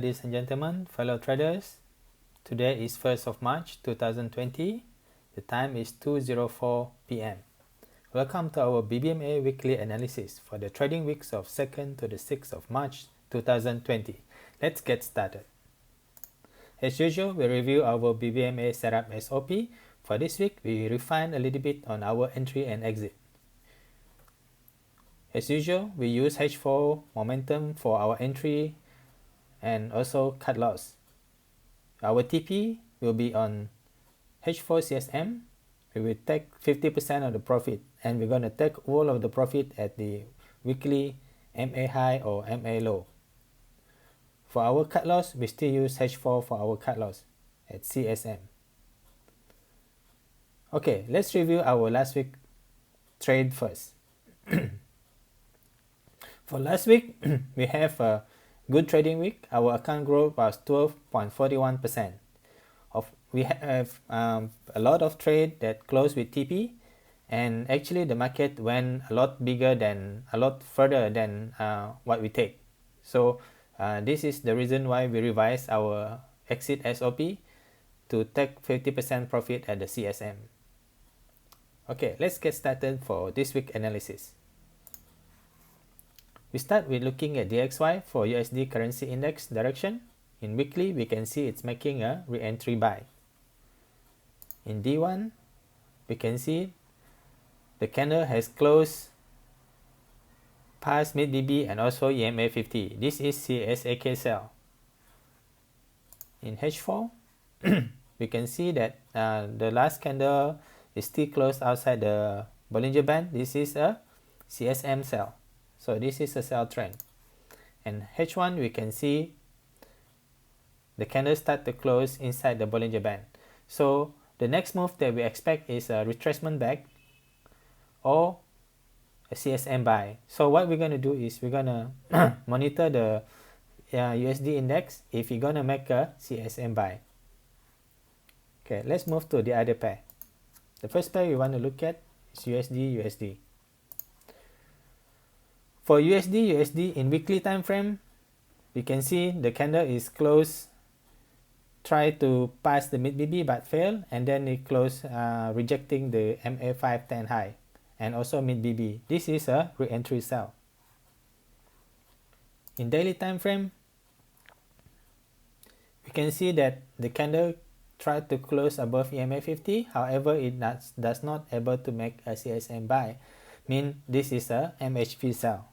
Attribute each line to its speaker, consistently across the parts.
Speaker 1: ladies and gentlemen, fellow traders. Today is 1st of March 2020. The time is 2:04 p.m. Welcome to our BBMA weekly analysis for the trading weeks of 2nd to the 6th of March 2020. Let's get started. As usual, we review our BBMA setup SOP. For this week, we refine a little bit on our entry and exit. As usual, we use H4 momentum for our entry and also cut loss. Our TP will be on H4 CSM. We will take 50% of the profit, and we're going to take all of the profit at the weekly MA high or MA low. For our cut loss, we still use H4 for our cut loss at CSM. Okay, let's review our last week trade first. For last week, we have a good trading week. Our account growth was 12.41%. We have a lot of trade that closed with TP, and actually the market went a lot further than what we take. So this is the reason why we revised our exit SOP to take 50% profit at the CSM. Okay, let's get started for this week analysis. We start with looking at DXY for USD currency index direction. In weekly, we can see it's making a re-entry buy. In D1, we can see the candle has closed past mid BB and also EMA 50. This is CSAK sell. In H4, we can see that the last candle is still closed outside the Bollinger Band. This is a CSM sell. So this is a sell trend. And H1, we can see the candle start to close inside the Bollinger Band. So the next move that we expect is a retracement back or a CSM buy. So what we're going to do is we're going to monitor the USD index if you're going to make a CSM buy. Okay, let's move to the other pair. The first pair we want to look at is USD. For USD in weekly time frame, we can see the candle is close, try to pass the mid BB but fail, and then it close rejecting the MA 510 high and also mid BB. This is a re-entry sell. In daily time frame, we can see that the candle tried to close above EMA 50. However, it does not able to make a CSM buy. Mean this is a MHV sell.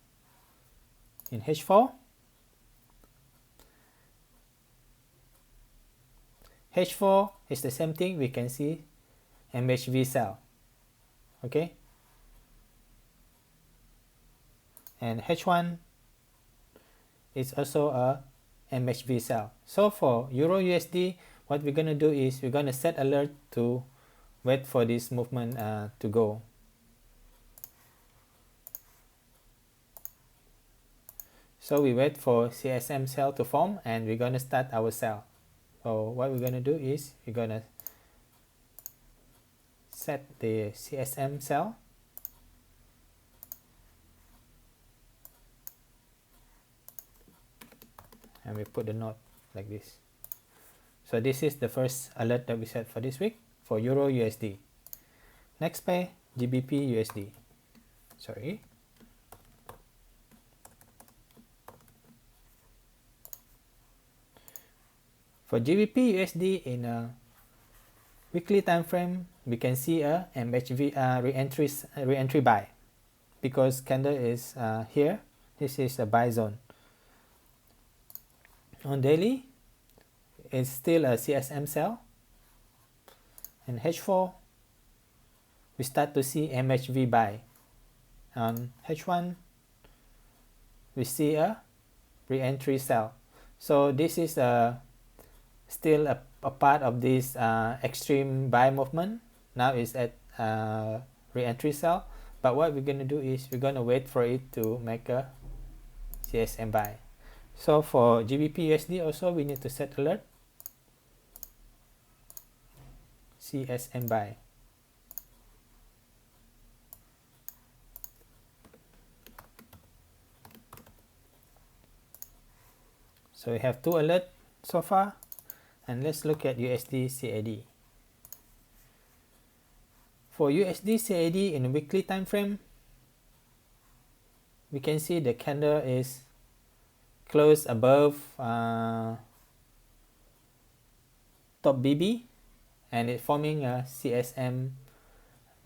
Speaker 1: In H4, is the same thing. We can see MHV sell. Okay, and H1 is also a MHV sell. So for Euro USD, what we're going to do is we're going to set alert to wait for this movement to go. So we wait for CSM sell to form, and we're going to start our sell. So what we're going to do is we're going to set the CSM sell. And we put the note like this. So this is the first alert that we set for this week for Euro USD. Next pair, GBP USD. Sorry. For GBP USD in a weekly time frame, we can see a MHV re-entry buy because candle is here. This is a buy zone. On daily, it's still a CSM sell. And H4, we start to see MHV buy. On H1, we see a re-entry sell. So this is still a part of this extreme buy movement. Now it's at re-entry sell. But what we're going to do is we're going to wait for it to make a CSM buy. So for GBP USD also we need to set alert. CSM buy. So we have 2 alerts so far, and let's look at USD CAD. For USD CAD in weekly time frame, we can see the candle is close above top BB, and it's forming a CSM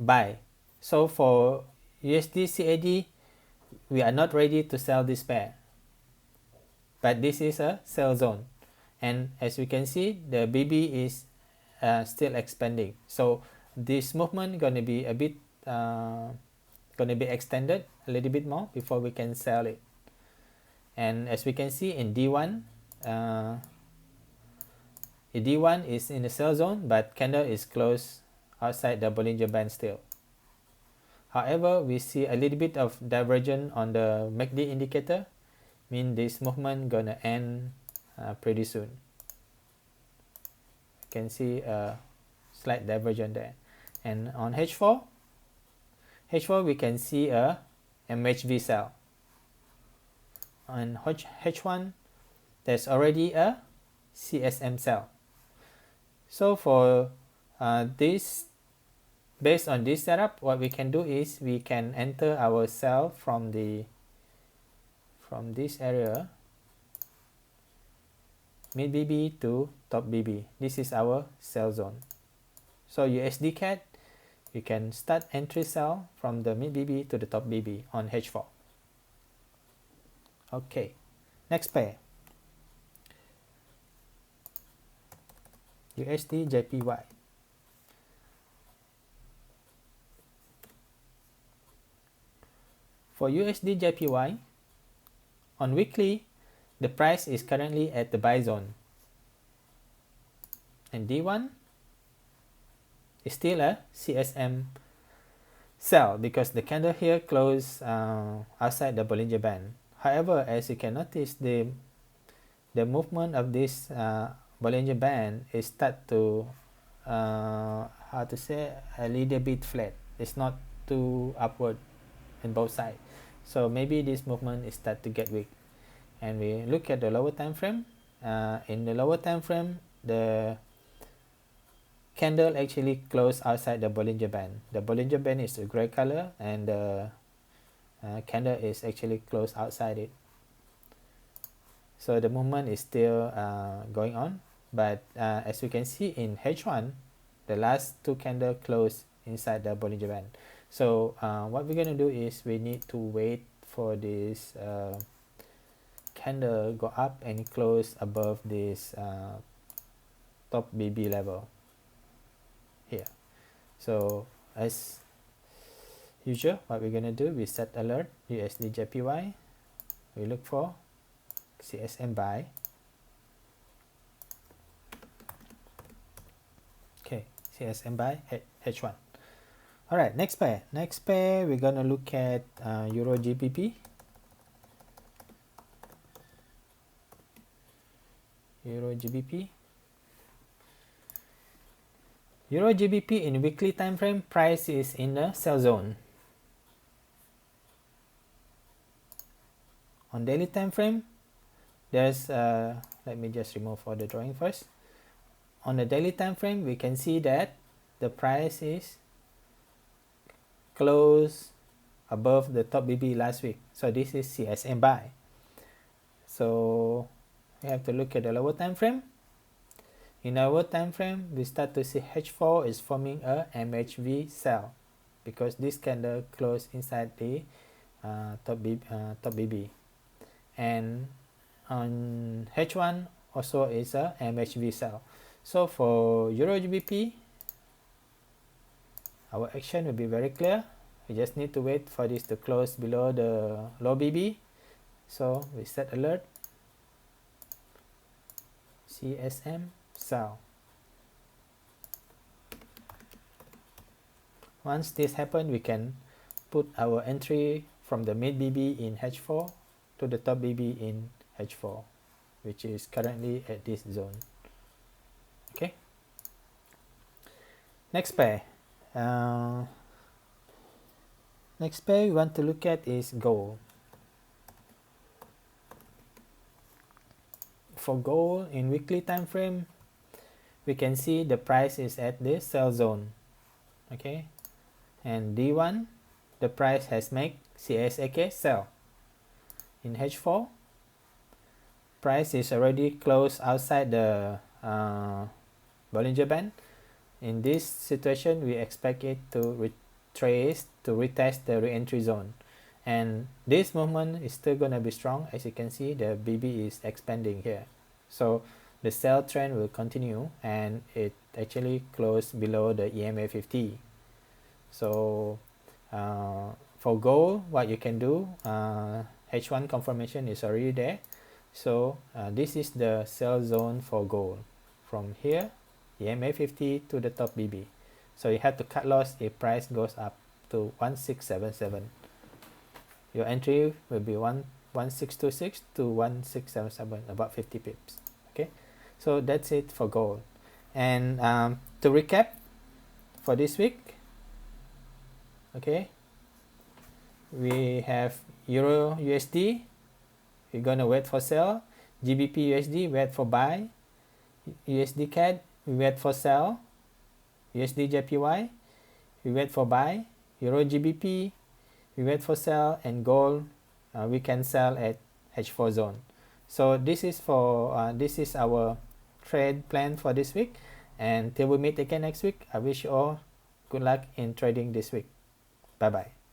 Speaker 1: buy. So for USD CAD, we are not ready to sell this pair, but this is a sell zone, and as we can see, the BB is still expanding. So this movement gonna be a bit gonna be extended a little bit more before we can sell it. And as we can see in D1, D1 is in the sell zone, but candle is closed outside the Bollinger Band still. However, we see a little bit of divergence on the MACD indicator, mean this movement gonna end pretty soon. You can see a slight divergence there. And on H4 we can see a MHV sell. On H1, there's already a CSM sell. So for this, based on this setup, what we can do is we can enter our sell from this area, mid BB to top BB. This is our sell zone. So USD CAD, you can start entry sell from the mid BB to the top BB on H4. Okay, next pair, USD JPY. For USD JPY, on weekly, the price is currently at the buy zone, and D1 is still a CSM sell because the candle here closed outside the Bollinger Band. However, as you can notice, the movement of this Bollinger Band is start to how to say, a little bit flat. It's not too upward in both sides. So maybe this movement is start to get weak. And we look at the lower time frame. In the lower time frame, the candle actually closed outside the Bollinger Band. The Bollinger Band is a gray color, and the candle is actually closed outside it. So the movement is still going on, but as you can see in H1, the last 2 candles closed inside the Bollinger Band. So what we're going to do is we need to wait for this candle go up and close above this top BB level here. So as usual, what we're going to do, we set alert USD JPY, we look for CSM buy. Okay, CSM buy H1. All right, next pair. Next pair, we're gonna look at Euro GBP. Euro GBP. Euro GBP in weekly time frame, price is in the sell zone. On daily time frame, there's let me just remove all the drawing first. On the daily time frame, we can see that the price is close above the top BB last week. So this is CSM buy. So we have to look at the lower time frame. In our time frame, we start to see H4 is forming a MHV sell because this candle closed inside the top BB. And on H1 also is a MHV sell. So for Euro GBP, our action will be very clear. We just need to wait for this to close below the low BB. So we set alert CSM sell. Once this happens, we can put our entry from the mid BB in H4 to the top BB in H4, which is currently at this zone. Okay. Next pair. Next pair we want to look at is gold. for gold in weekly time frame, we can see the price is at this sell zone, okay, and D1 the price has made CSAK sell. In H4, price is already closed outside the Bollinger Band. In this situation, we expect it to retrace to retest the re-entry zone, and this movement is still gonna be strong. As you can see, the BB is expanding here, so the sell trend will continue, and it actually closed below the EMA 50. So for gold, what you can do, H1 confirmation is already there, so this is the sell zone for gold from here, EMA 50 to the top BB. So you have to cut loss if price goes up to 1677. Your entry will be 1626 to 1677, about 50 pips. Okay, so that's it for gold. And to recap for this week, okay, we have Euro USD, we're gonna wait for sell. GBP USD, wait for buy. USD CAD, we wait for sell. USD JPY, we wait for buy. Euro GBP, we wait for sell. And gold, we can sell at H4 zone. So this is for this is our trade plan for this week, and till we meet again next week, I wish you all good luck in trading this week. Bye bye.